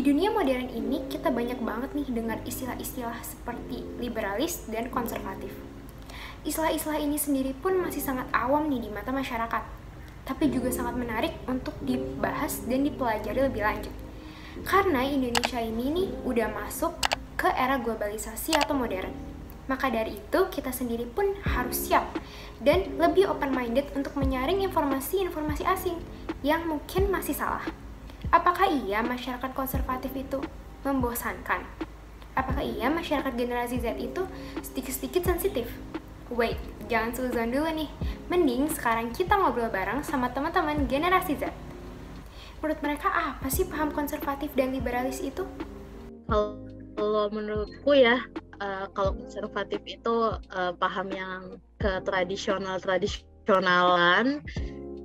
Di dunia modern ini kita banyak banget nih dengar istilah-istilah seperti liberalis dan konservatif. Istilah-istilah ini sendiri pun masih sangat awam nih di mata masyarakat, tapi juga sangat menarik untuk dibahas dan dipelajari lebih lanjut. Karena Indonesia ini nih udah masuk ke era globalisasi atau modern. Maka dari itu kita sendiri pun harus siap dan lebih open-minded untuk menyaring informasi-informasi asing yang mungkin masih salah. Apakah iya masyarakat konservatif itu membosankan? Apakah iya masyarakat generasi Z itu sedikit-sedikit sensitif? Wait, jangan suzon dulu nih. Mending sekarang kita ngobrol bareng sama teman-teman generasi Z. Menurut mereka apa sih paham konservatif dan liberalis itu? Kalau menurutku ya, kalau konservatif itu paham yang ke tradisionalan.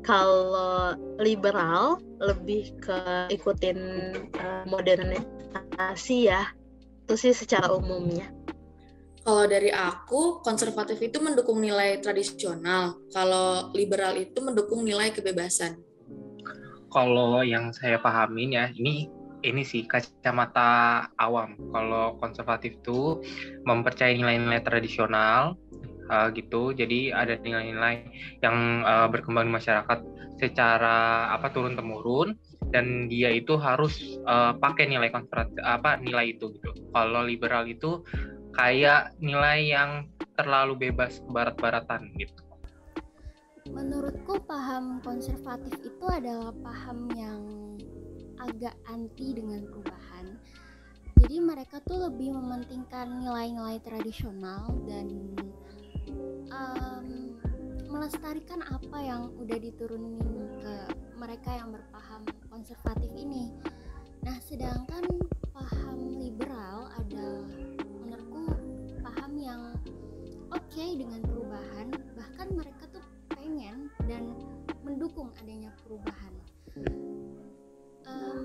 Kalau liberal lebih ke ikutin modernisasi ya, itu sih secara umumnya. Kalau dari aku, konservatif itu mendukung nilai tradisional, kalau liberal itu mendukung nilai kebebasan. Kalau yang saya pahamin ya, ini sih kacamata awam. Kalau konservatif itu mempercayai nilai-nilai tradisional, gitu. Jadi ada nilai-nilai yang berkembang di masyarakat secara turun temurun, dan dia itu harus pakai nilai nilai itu gitu. Kalau liberal itu kayak nilai yang terlalu bebas barat-baratan gitu. Menurutku paham konservatif itu adalah paham yang agak anti dengan perubahan. Jadi mereka tuh lebih mementingkan nilai-nilai tradisional dan melestarikan apa yang udah diturunin ke mereka yang berpaham konservatif ini. Nah, sedangkan paham liberal adalah menurutku paham yang oke dengan perubahan, bahkan mereka tuh pengen dan mendukung adanya perubahan.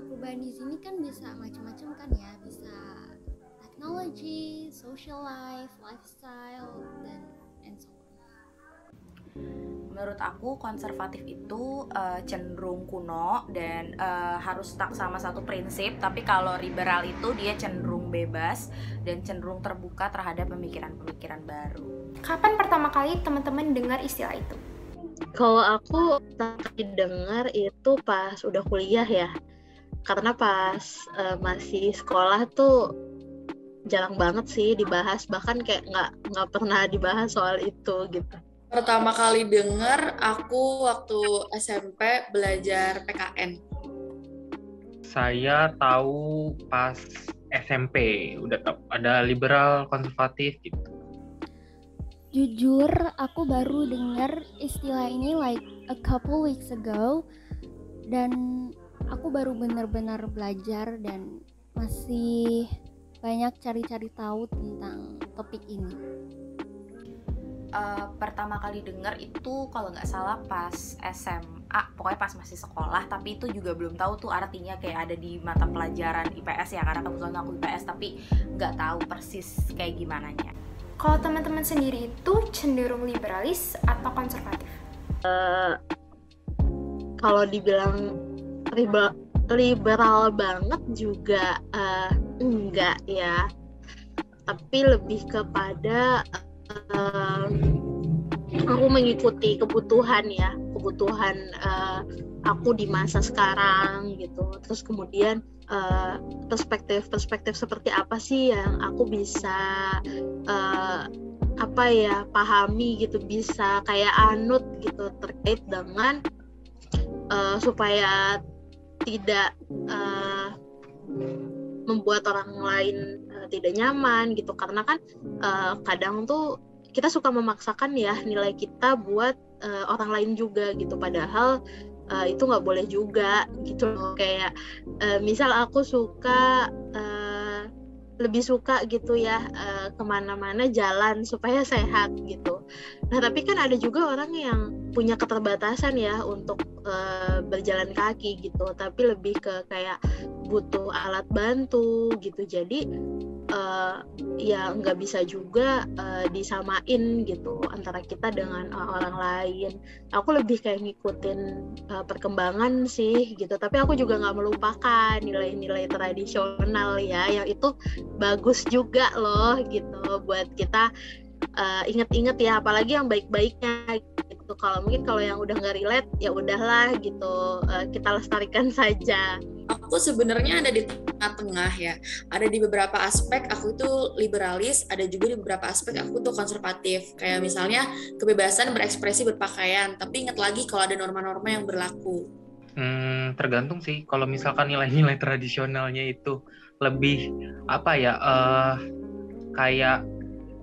Perubahan di sini kan bisa macam-macam kan ya, bisa teknologi, social life, lifestyle, dan so on. Menurut aku konservatif itu cenderung kuno dan harus stuck sama satu prinsip, tapi kalau liberal itu dia cenderung bebas dan cenderung terbuka terhadap pemikiran-pemikiran baru. Kapan pertama kali teman-teman dengar istilah itu? Kalau aku tadi dengar itu pas udah kuliah ya, karena pas masih sekolah tuh jarang banget sih dibahas, bahkan kayak nggak pernah dibahas soal itu gitu. Pertama kali dengar aku waktu SMP belajar PKN. Saya tahu pas SMP udah tahu ada liberal konservatif gitu. Jujur, aku baru dengar istilah ini like a couple weeks ago, dan aku baru benar-benar belajar dan masih banyak cari-cari tahu tentang topik ini. Pertama kali dengar itu kalau nggak salah pas SMA, pokoknya pas masih sekolah, tapi itu juga belum tahu tuh artinya, kayak ada di mata pelajaran IPS ya, karena kebetulan aku IPS, tapi nggak tahu persis kayak gimana nya. Kalau teman-teman sendiri itu cenderung liberalis atau konservatif? Kalau dibilang liberal banget juga enggak ya, tapi lebih kepada aku mengikuti kebutuhan aku di masa sekarang gitu. Terus kemudian perspektif seperti apa sih yang aku bisa pahami gitu, bisa kayak anut gitu terkait dengan supaya tidak membuat orang lain tidak nyaman gitu, karena kan kadang tuh kita suka memaksakan ya nilai kita buat orang lain juga gitu, padahal itu nggak boleh juga gitu loh. Kayak misal aku lebih suka gitu ya kemana-mana jalan supaya sehat gitu. Nah tapi kan ada juga orang yang punya keterbatasan ya untuk berjalan kaki gitu, tapi lebih ke kayak butuh alat bantu gitu. Jadi ya nggak bisa juga disamain gitu antara kita dengan orang lain. Aku lebih kayak ngikutin perkembangan sih gitu, tapi aku juga nggak melupakan nilai-nilai tradisional ya, yang itu bagus juga loh gitu buat kita inget-inget ya, apalagi yang baik-baiknya gitu. Kalau yang udah nggak relate ya udahlah gitu, kita lestarikan saja. Aku sebenarnya ada di tengah-tengah ya. Ada di beberapa aspek aku itu liberalis, ada juga di beberapa aspek aku tuh konservatif. Kayak misalnya kebebasan berekspresi berpakaian, tapi ingat lagi kalau ada norma-norma yang berlaku. Tergantung sih. Kalau misalkan nilai-nilai tradisionalnya itu lebih apa ya, kayak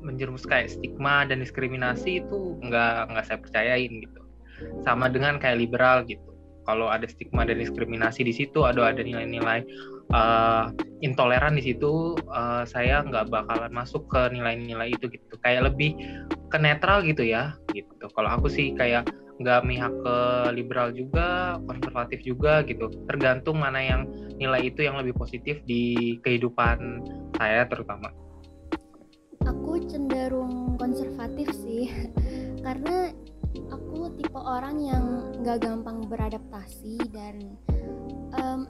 menjerumus kayak stigma dan diskriminasi, itu nggak saya percayain gitu. Sama dengan kayak liberal gitu. Kalau ada stigma dan diskriminasi di situ, ada nilai-nilai intoleran di situ, saya nggak bakalan masuk ke nilai-nilai itu gitu. Kayak lebih ke netral gitu ya gitu. Kalau aku sih kayak nggak mihak ke liberal juga, konservatif juga gitu. Tergantung mana yang nilai itu yang lebih positif di kehidupan saya terutama. Aku cenderung konservatif sih, karena aku tipe orang yang gak gampang beradaptasi dan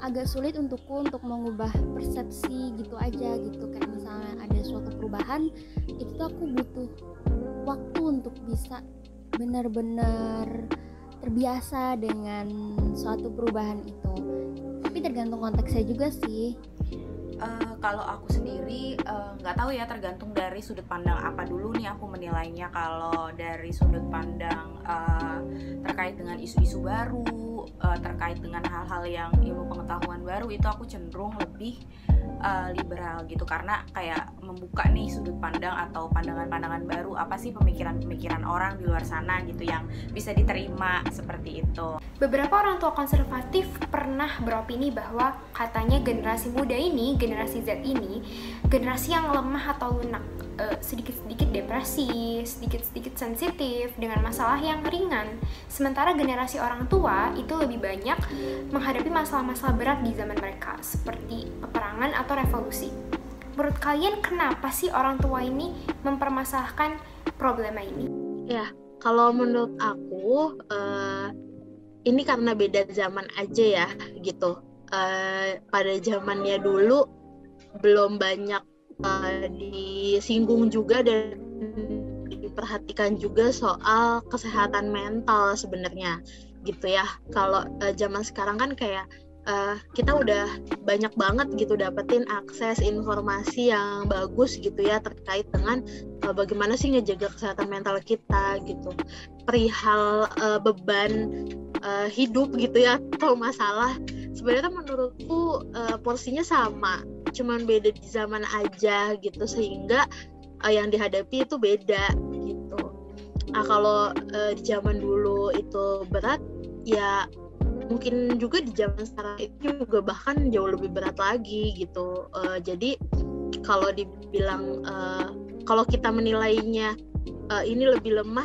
agak sulit untukku untuk mengubah persepsi gitu aja gitu. Kayak misalnya ada suatu perubahan, itu tuh aku butuh waktu untuk bisa benar-benar terbiasa dengan suatu perubahan itu. Tapi tergantung konteksnya juga sih. Kalau aku sendiri nggak tahu ya, tergantung dari sudut pandang apa dulu nih aku menilainya. Kalau dari sudut pandang terkait dengan isu-isu baru, terkait dengan hal-hal yang ilmu pengetahuan baru, itu aku cenderung lebih liberal gitu, karena kayak membuka nih sudut pandang atau pandangan-pandangan baru, apa sih pemikiran-pemikiran orang di luar sana gitu yang bisa diterima seperti itu. Beberapa orang tua konservatif pernah beropini bahwa katanya generasi muda ini, generasi Z ini, generasi yang lemah atau lunak, sedikit-sedikit depresi, sedikit-sedikit sensitif dengan masalah yang ringan. Sementara generasi orang tua itu lebih banyak menghadapi masalah-masalah berat di zaman mereka, seperti peperangan atau revolusi. Menurut kalian kenapa sih orang tua ini mempermasalahkan problema ini? Ya, kalau menurut aku ini karena beda zaman aja ya gitu. Pada zamannya dulu belum banyak disinggung juga dan diperhatikan juga soal kesehatan mental sebenarnya gitu ya. Kalau zaman sekarang kan kayak kita udah banyak banget gitu dapetin akses informasi yang bagus gitu ya terkait dengan bagaimana sih ngejaga kesehatan mental kita gitu. Perihal beban hidup gitu ya atau masalah, sebenarnya menurutku porsinya sama, cuman beda di zaman aja gitu, sehingga yang dihadapi itu beda gitu. Nah kalau di zaman dulu itu berat, ya mungkin juga di zaman sekarang itu juga bahkan jauh lebih berat lagi gitu. Jadi kalau dibilang kalau kita menilainya ini lebih lemah,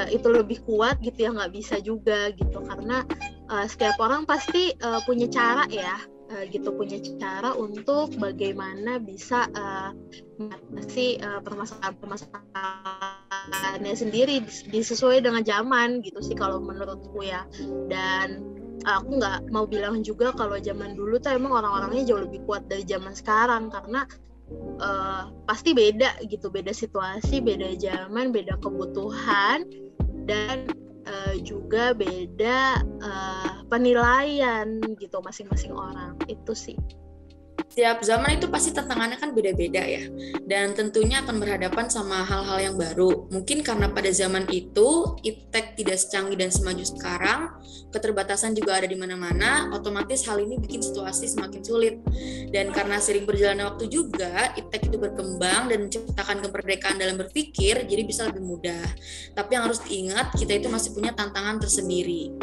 itu lebih kuat gitu ya, nggak bisa juga gitu, karena setiap orang pasti punya cara ya gitu, punya cara untuk bagaimana bisa mengatasi permasalahannya sendiri disesuai dengan zaman gitu sih kalau menurutku ya. Dan aku nggak mau bilang juga kalau zaman dulu tuh emang orang-orangnya jauh lebih kuat dari zaman sekarang, karena pasti beda gitu, beda situasi, beda zaman, beda kebutuhan, dan juga beda penilaian gitu masing-masing orang. Itu sih. Setiap zaman itu pasti tantangannya kan beda-beda ya, dan tentunya akan berhadapan sama hal-hal yang baru. Mungkin karena pada zaman itu iptek tidak secanggih dan semaju sekarang, keterbatasan juga ada di mana-mana, otomatis hal ini bikin situasi semakin sulit. Dan karena sering berjalannya waktu juga, iptek itu berkembang dan menciptakan kemerdekaan dalam berpikir, jadi bisa lebih mudah. Tapi yang harus diingat, kita itu masih punya tantangan tersendiri.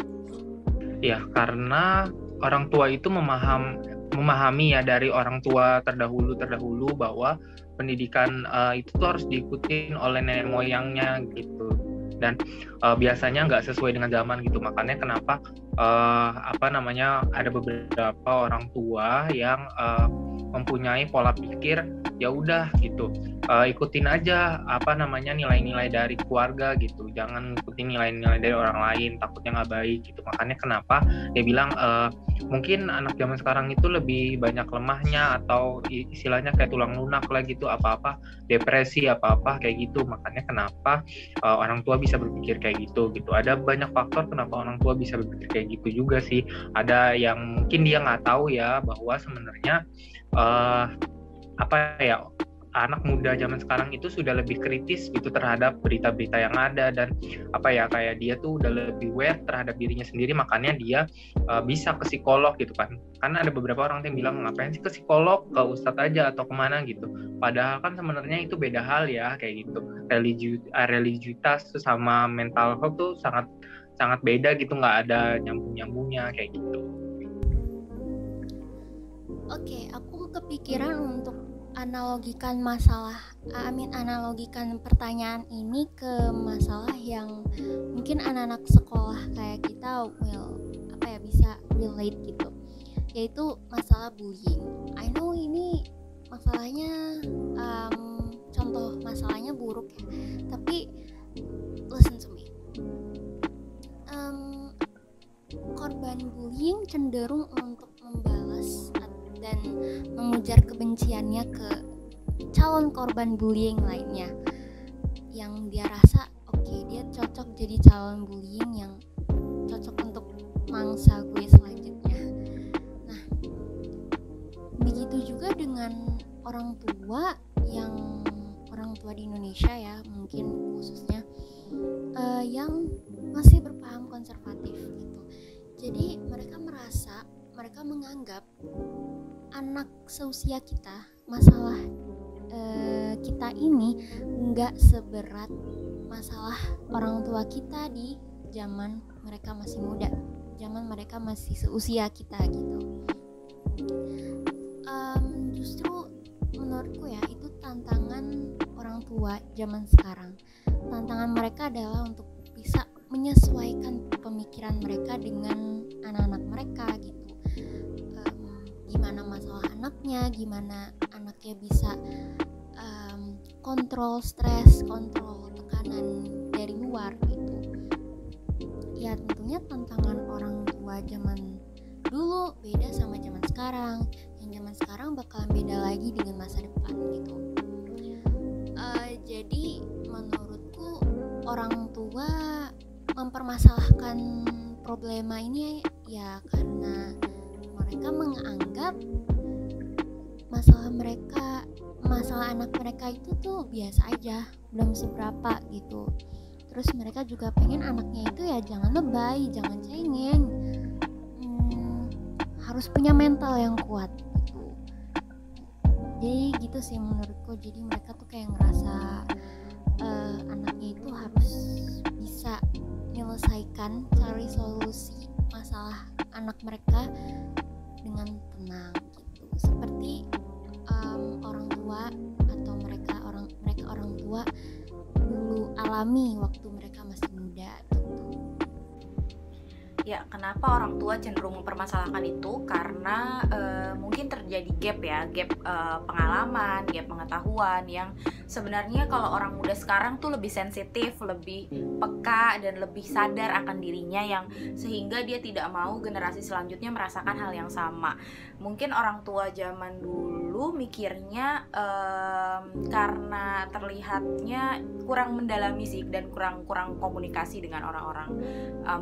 Ya, karena orang tua itu memahami ya dari orang tua terdahulu bahwa pendidikan itu tuh harus diikutin oleh nenek moyangnya gitu, dan biasanya nggak sesuai dengan zaman gitu. Makanya kenapa ada beberapa orang tua yang mempunyai pola pikir ya udah gitu, ikutin aja nilai-nilai dari keluarga gitu, jangan ngikutin nilai-nilai dari orang lain, takutnya nggak baik gitu. Makanya kenapa dia bilang mungkin anak zaman sekarang itu lebih banyak lemahnya, atau istilahnya kayak tulang lunak lah gitu, apa-apa depresi apa-apa kayak gitu. Makanya kenapa orang tua bisa berpikir kayak gitu. Ada banyak faktor kenapa orang tua bisa berpikir kayak gitu juga sih. Ada yang mungkin dia nggak tahu ya bahwa sebenarnya anak muda zaman sekarang itu sudah lebih kritis gitu terhadap berita-berita yang ada, dan kayak dia tuh udah lebih aware terhadap dirinya sendiri. Makanya dia bisa ke psikolog gitu kan. Karena ada beberapa orang yang bilang ngapain sih ke psikolog, ke ustadz aja atau kemana gitu. Padahal kan sebenarnya itu beda hal ya kayak gitu. Religiusitas sama mental health tuh sangat beda gitu, nggak ada nyambung-nyambungnya kayak gitu. Oke, aku kepikiran untuk analogikan pertanyaan ini ke masalah yang mungkin anak-anak sekolah kayak kita bisa relate gitu, yaitu masalah bullying. I know ini masalahnya contoh masalahnya buruk ya, tapi listen to me. Korban bullying cenderung untuk membalas dan mengujar kebenciannya ke calon korban bullying lainnya yang dia rasa dia cocok jadi calon bullying yang cocok untuk mangsa gue selanjutnya. Nah, begitu juga dengan orang tua di Indonesia ya, mungkin khususnya yang masih berpaham konservatif gitu. Jadi mereka menganggap anak seusia kita, masalah kita ini nggak seberat masalah orang tua kita di zaman mereka masih muda, zaman mereka masih seusia kita gitu. Justru menurutku ya, itu tantangan orang tua zaman sekarang. Tantangan mereka adalah untuk bisa menyesuaikan pemikiran mereka dengan anak-anak mereka gitu. Gimana masalah anaknya, gimana anaknya bisa kontrol stres, kontrol tekanan dari luar gitu. Ya tentunya tantangan orang tua zaman dulu beda sama zaman sekarang. Yang zaman sekarang bakalan beda lagi dengan masa depan gitu. Jadi menurutku orang tua mempermasalahkan problema ini ya karena mereka menganggap masalah anak mereka itu tuh biasa aja, belum seberapa gitu. Terus mereka juga pengen anaknya itu ya jangan lebay, jangan cengeng, harus punya mental yang kuat gitu. Jadi gitu sih menurutku. Jadi mereka tuh kayak ngerasa anaknya itu harus bisa menyelesaikan, cari solusi masalah anak mereka dengan tenang gitu, seperti orang tua atau mereka orang tua dulu alami waktu mereka masih muda gitu. Ya, kenapa orang tua cenderung mempermasalahkan itu? Karena mungkin terjadi gap pengalaman, gap pengetahuan yang sebenarnya kalau orang muda sekarang tuh lebih sensitif, lebih peka, dan lebih sadar akan dirinya, yang sehingga dia tidak mau generasi selanjutnya merasakan hal yang sama. Mungkin orang tua zaman dulu mikirnya karena terlihatnya kurang mendalami sih, dan kurang komunikasi dengan orang-orang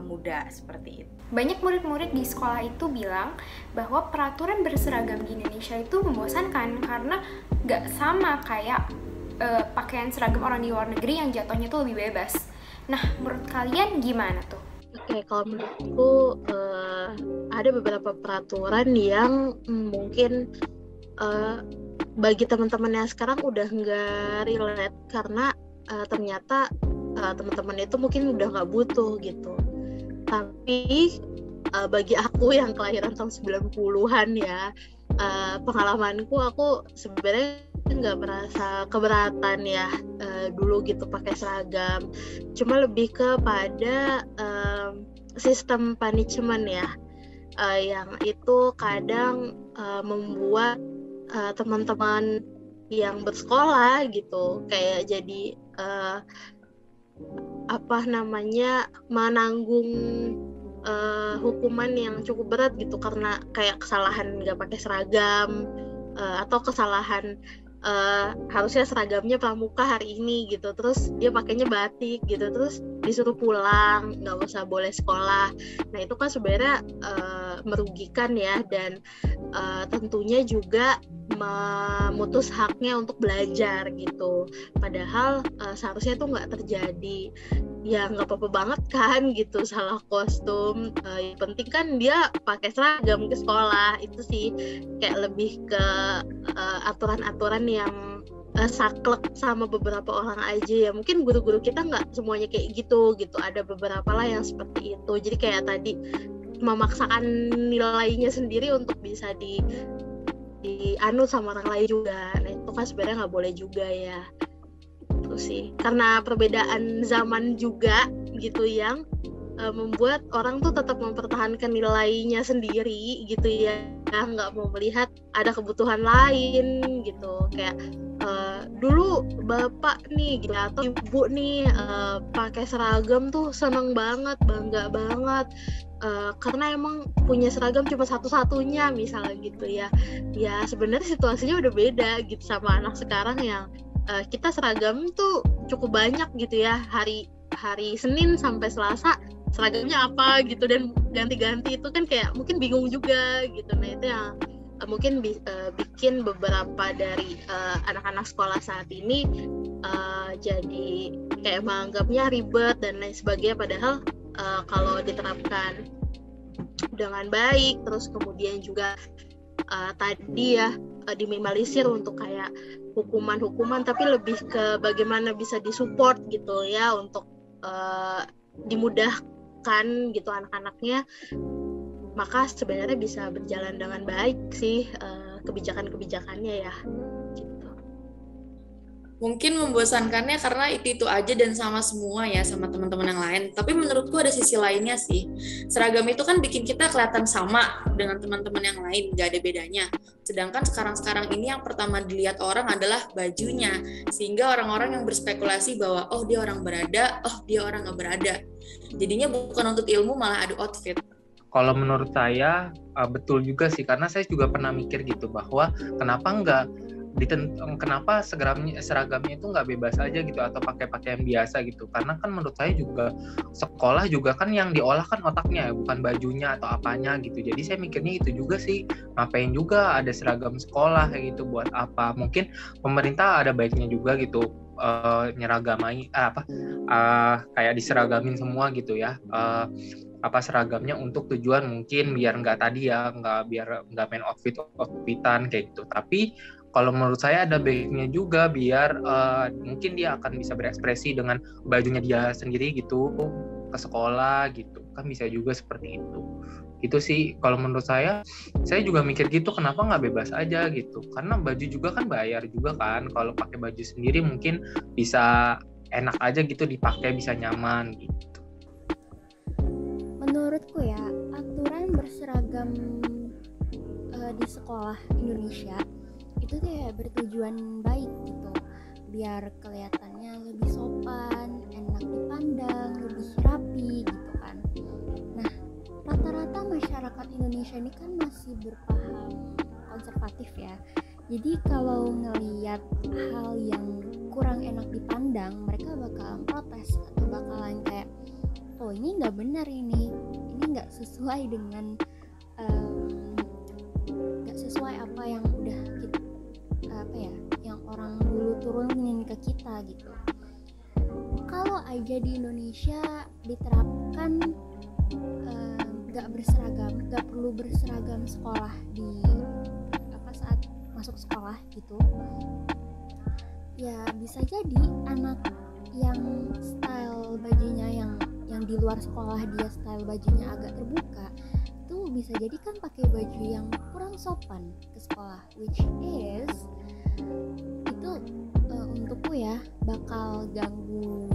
muda seperti itu. Banyak murid-murid di sekolah itu bilang bahwa peraturan berseragam di Indonesia itu membosankan karena gak sama kayak pakaian seragam orang di luar negeri yang jatuhnya tuh lebih bebas. Nah, menurut kalian gimana tuh? Oke, kalau menurutku ada beberapa peraturan yang mungkin bagi teman-teman yang sekarang udah nggak relate karena ternyata teman-teman itu mungkin udah nggak butuh gitu. Tapi bagi aku yang kelahiran tahun 90-an ya, pengalamanku aku sebenarnya nggak merasa keberatan ya dulu gitu pakai seragam. Cuma lebih kepada sistem punishment ya, yang itu kadang membuat teman-teman yang bersekolah gitu kayak jadi menanggung hukuman yang cukup berat gitu karena kayak kesalahan nggak pakai seragam atau kesalahan harusnya seragamnya pramuka hari ini gitu, terus dia pakainya batik gitu, terus disuruh pulang, nggak usah boleh sekolah. Nah itu kan sebenarnya merugikan ya, dan tentunya juga memutus haknya untuk belajar gitu. Padahal seharusnya itu nggak terjadi. Ya nggak apa-apa banget kan gitu salah kostum. Yang penting kan dia pakai seragam ke sekolah. Itu sih kayak lebih ke aturan-aturan yang saklek sama beberapa orang aja ya. Mungkin guru-guru kita nggak semuanya kayak gitu. Ada beberapa lah yang seperti itu. Jadi kayak tadi memaksakan nilainya sendiri untuk bisa dianut sama orang lain juga. Nah itu kan sebenarnya nggak boleh juga ya. Itu sih karena perbedaan zaman juga gitu yang membuat orang tuh tetap mempertahankan nilainya sendiri gitu ya, nggak mau melihat ada kebutuhan lain gitu. Kayak dulu bapak nih gitu, atau ibu nih pakai seragam tuh seneng banget, bangga banget karena emang punya seragam cuma satu-satunya misalnya gitu ya. Ya sebenarnya situasinya udah beda gitu sama anak sekarang yang kita seragam tuh cukup banyak gitu ya, hari Senin sampai Selasa seragamnya apa gitu, dan ganti-ganti itu kan kayak mungkin bingung juga gitu. Nah itu yang mungkin bikin beberapa dari anak-anak sekolah saat ini jadi kayak menganggapnya ribet dan lain sebagainya, padahal kalau diterapkan dengan baik, terus kemudian juga tadi ya diminimalisir untuk kayak hukuman-hukuman, tapi lebih ke bagaimana bisa disupport gitu ya untuk dimudahkan gitu anak-anaknya, maka sebenarnya bisa berjalan dengan baik sih kebijakan-kebijakannya ya gitu. Mungkin membosankannya karena itu aja dan sama semua ya sama teman-teman yang lain. Tapi menurutku ada sisi lainnya sih. Seragam itu kan bikin kita kelihatan sama dengan teman-teman yang lain, gak ada bedanya. Sedangkan sekarang ini yang pertama dilihat orang adalah bajunya. Sehingga orang-orang yang berspekulasi bahwa oh dia orang berada, oh dia orang gak berada. Jadinya bukan untuk ilmu, malah adu outfit. Kalau menurut saya betul juga sih, karena saya juga pernah mikir gitu bahwa kenapa seragamnya itu nggak bebas aja gitu atau pakai pakaian biasa gitu. Karena kan menurut saya juga sekolah juga kan yang diolah kan otaknya, bukan bajunya atau apanya gitu. Jadi saya mikirnya itu juga sih, ngapain juga ada seragam sekolah kayak gitu, buat apa? Mungkin pemerintah ada baiknya juga gitu nyeragamai kayak diseragamin semua gitu ya. Seragamnya untuk tujuan mungkin biar nggak main outfitan kayak gitu. Tapi kalau menurut saya ada baiknya juga biar mungkin dia akan bisa berekspresi dengan bajunya dia sendiri gitu ke sekolah gitu, kan bisa juga seperti itu. Itu sih kalau menurut saya juga mikir gitu, kenapa nggak bebas aja gitu, karena baju juga kan bayar juga kan. Kalau pakai baju sendiri mungkin bisa enak aja gitu dipakai, bisa nyaman gitu. Menurutku ya, aturan berseragam di sekolah Indonesia itu kayak bertujuan baik gitu, biar kelihatannya lebih sopan, enak dipandang, lebih rapi gitu kan. Nah, rata-rata masyarakat Indonesia ini kan masih berpaham konservatif ya. Jadi kalau ngelihat hal yang kurang enak dipandang, mereka bakalan protes atau bakalan kayak, oh ini nggak benar, ini nggak sesuai dengan nggak sesuai apa yang udah kita yang orang dulu turunin ke kita gitu. Kalau aja di Indonesia diterapkan nggak perlu berseragam sekolah di saat masuk sekolah gitu, ya bisa jadi anak yang style bajunya yang di luar sekolah dia style bajunya agak terbuka, itu bisa jadi kan pakai baju yang kurang sopan ke sekolah, which is itu untukku ya bakal ganggu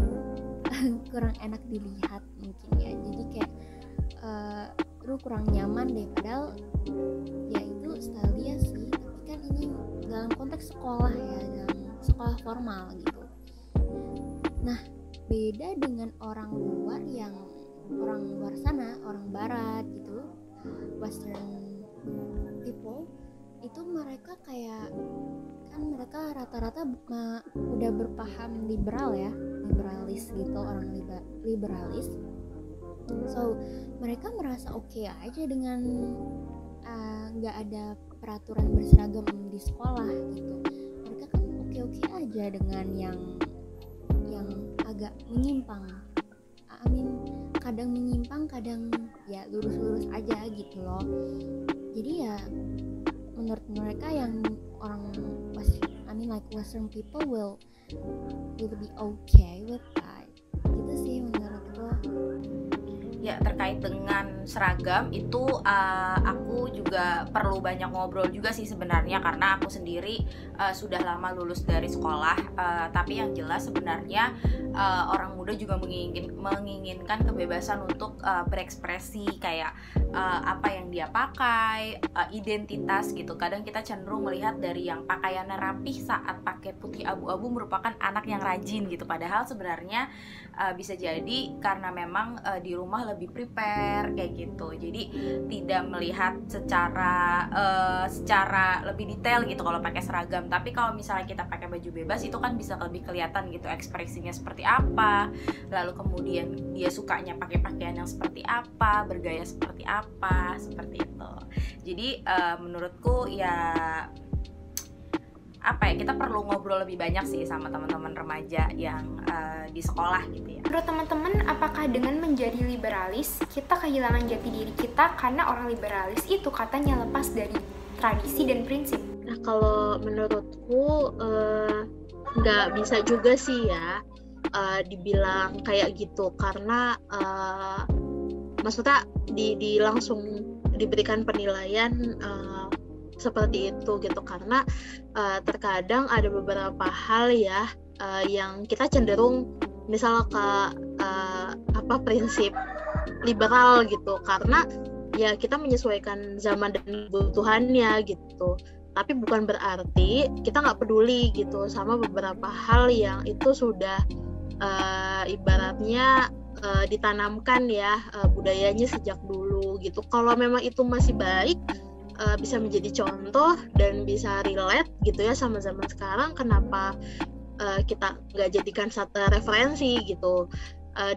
kurang enak dilihat mungkin ya. Jadi kayak lu kurang nyaman deh, padahal ya itu style dia sih, tapi kan ini dalam konteks sekolah ya, dalam sekolah formal gitu. Nah, beda dengan orang luar sana, orang barat gitu, western people, itu mereka kayak kan mereka rata-rata udah berpaham liberal ya, liberalis gitu, orang liberalis. So mereka merasa oke aja dengan nggak ada peraturan berseragam di sekolah gitu. Mereka kan oke aja dengan yang agak menyimpang. Kadang menyimpang, kadang ya lurus-lurus aja gitu loh. Jadi ya menurut mereka yang orang Western people will be okay with that. Gitu sih menurutku. Ya, terkait dengan seragam itu aku juga perlu banyak ngobrol juga sih sebenarnya, karena aku sendiri sudah lama lulus dari sekolah, tapi yang jelas sebenarnya orang muda juga menginginkan kebebasan untuk berekspresi, kayak apa yang dia pakai, identitas gitu. Kadang kita cenderung melihat dari yang pakaiannya rapih saat pakai putih abu-abu merupakan anak yang rajin gitu, padahal sebenarnya bisa jadi karena memang di rumah lebih prepare kayak gitu, jadi tidak melihat secara lebih detail gitu kalau pakai seragam. Tapi kalau misalnya kita pakai baju bebas itu kan bisa lebih kelihatan gitu ekspresinya seperti apa, lalu kemudian dia sukanya pakai pakaian yang seperti apa, bergaya seperti apa, seperti itu. Jadi menurutku ya kita perlu ngobrol lebih banyak sih sama teman-teman remaja yang di sekolah gitu ya. Menurut teman-teman, apakah dengan menjadi liberalis kita kehilangan jati diri kita karena orang liberalis itu katanya lepas dari tradisi dan prinsip? Nah, kalau menurutku nggak bisa juga sih ya dibilang kayak gitu, karena maksudnya di langsung diberikan penilaian seperti itu gitu, karena terkadang ada beberapa hal ya yang kita cenderung misal ke prinsip liberal gitu, karena ya kita menyesuaikan zaman dan kebutuhannya gitu. Tapi bukan berarti kita nggak peduli gitu sama beberapa hal yang itu sudah ibaratnya ditanamkan ya budayanya sejak dulu gitu. Kalau memang itu masih baik, bisa menjadi contoh dan bisa relate gitu ya sama zaman sekarang, kenapa kita nggak jadikan satu referensi gitu.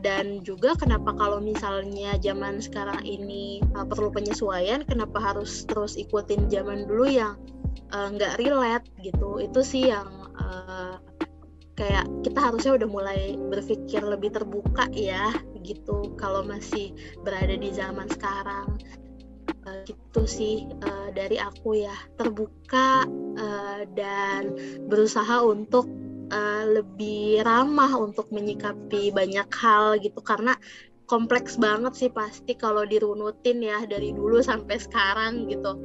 Dan juga kenapa kalau misalnya zaman sekarang ini perlu penyesuaian, kenapa harus terus ikutin zaman dulu yang nggak relate gitu. Itu sih yang kayak kita harusnya udah mulai berpikir lebih terbuka ya gitu kalau masih berada di zaman sekarang. Gitu sih dari aku ya, terbuka dan berusaha untuk lebih ramah untuk menyikapi banyak hal gitu, karena kompleks banget sih pasti kalau dirunutin ya dari dulu sampai sekarang gitu.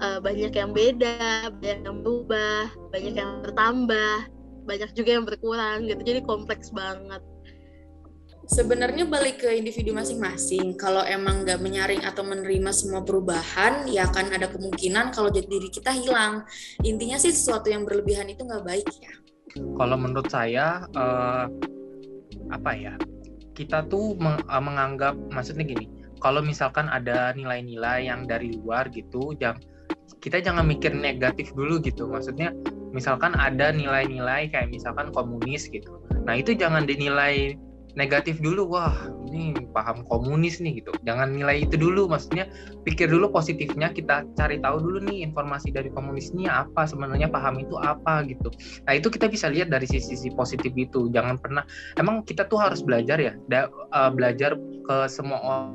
Banyak yang beda, banyak yang berubah, banyak yang bertambah, banyak juga yang berkurang gitu, jadi kompleks banget. Sebenarnya balik ke individu masing-masing. Kalau emang nggak menyaring atau menerima semua perubahan, ya akan ada kemungkinan kalau jati diri kita hilang. Intinya sih sesuatu yang berlebihan itu nggak baik ya. Kalau menurut saya kita tuh menganggap, maksudnya gini, kalau misalkan ada nilai-nilai yang dari luar gitu, kita jangan mikir negatif dulu gitu. Maksudnya misalkan ada nilai-nilai kayak misalkan komunis gitu, nah itu jangan dinilai negatif dulu, wah ini paham komunis nih gitu, jangan nilai itu dulu. Maksudnya pikir dulu positifnya, kita cari tahu dulu nih informasi dari komunisnya apa, sebenarnya paham itu apa gitu. Nah itu kita bisa lihat dari sisi positif itu. Jangan pernah, emang kita tuh harus belajar ya, belajar ke semua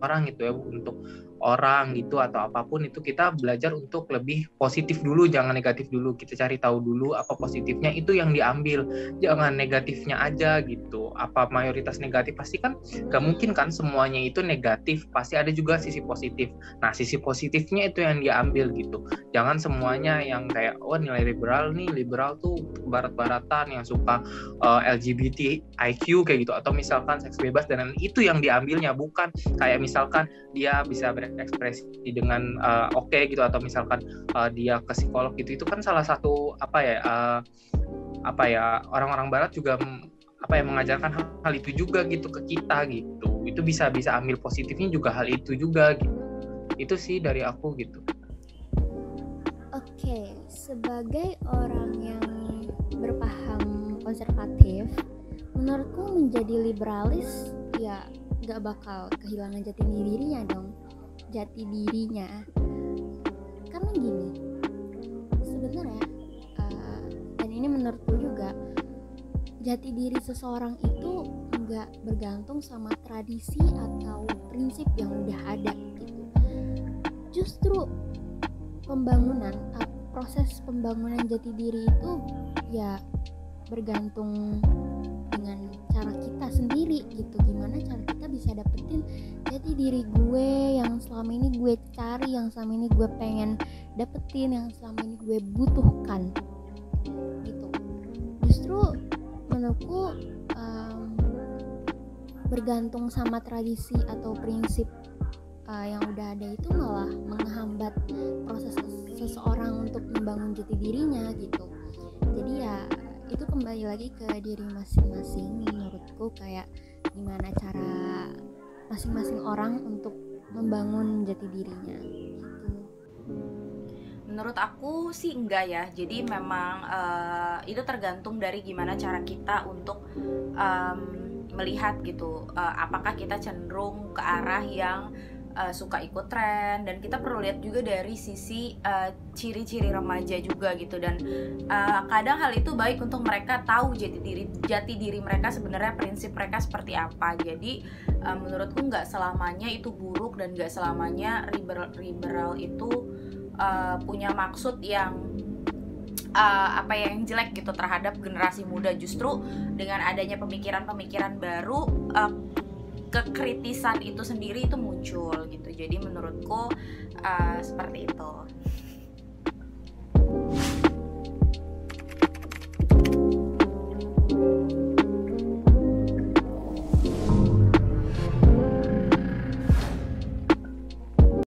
orang gitu ya, untuk orang gitu atau apapun itu kita belajar untuk lebih positif dulu, jangan negatif dulu. Kita cari tahu dulu apa positifnya, itu yang diambil, jangan negatifnya aja gitu. apa mayoritas negatif, pasti kan gak mungkin kan semuanya itu negatif, pasti ada juga sisi positif. Nah sisi positifnya itu yang diambil gitu, jangan semuanya yang kayak nilai liberal nih, liberal tuh barat-baratan yang suka LGBT IQ kayak gitu, atau misalkan seks bebas dan itu yang diambilnya, bukan kayak misalkan dia bisa berekspresi dengan oke gitu, atau misalkan dia ke psikolog gitu. Itu kan salah satu orang-orang barat juga mengajarkan hal itu juga gitu ke kita gitu. Itu bisa ambil positifnya juga hal itu juga gitu. Itu sih dari aku gitu. Oke, sebagai orang yang berpaham konservatif, menurutku menjadi liberalis ya gak bakal kehilangan jati dirinya dong. Karena gini, sebenarnya dan ini menurutku juga, jati diri seseorang itu nggak bergantung sama tradisi atau prinsip yang udah ada gitu. Justru proses pembangunan jati diri itu ya bergantung dengan cara kita sendiri gitu. Gimana cara kita bisa dapetin jati diri gue yang selama ini gue cari, yang selama ini gue pengen dapetin, yang selama ini gue butuhkan gitu. Justru menurutku bergantung sama tradisi atau prinsip yang udah ada itu malah menghambat proses seseorang untuk membangun jati dirinya gitu. Jadi ya itu kembali lagi ke diri masing-masing menurutku, kayak gimana cara masing-masing orang untuk membangun jati dirinya gitu. Menurut aku sih enggak ya. Jadi memang itu tergantung dari gimana cara kita untuk melihat gitu, apakah kita cenderung ke arah yang suka ikut tren, dan kita perlu lihat juga dari sisi ciri-ciri remaja juga gitu. Dan kadang hal itu baik untuk mereka tahu jati diri mereka sebenarnya, prinsip mereka seperti apa. Jadi menurutku nggak selamanya itu buruk, dan nggak selamanya liberal itu punya maksud yang yang jelek gitu terhadap generasi muda. Justru dengan adanya pemikiran-pemikiran baru, kekritisan itu sendiri itu muncul gitu. Jadi menurutku seperti itu.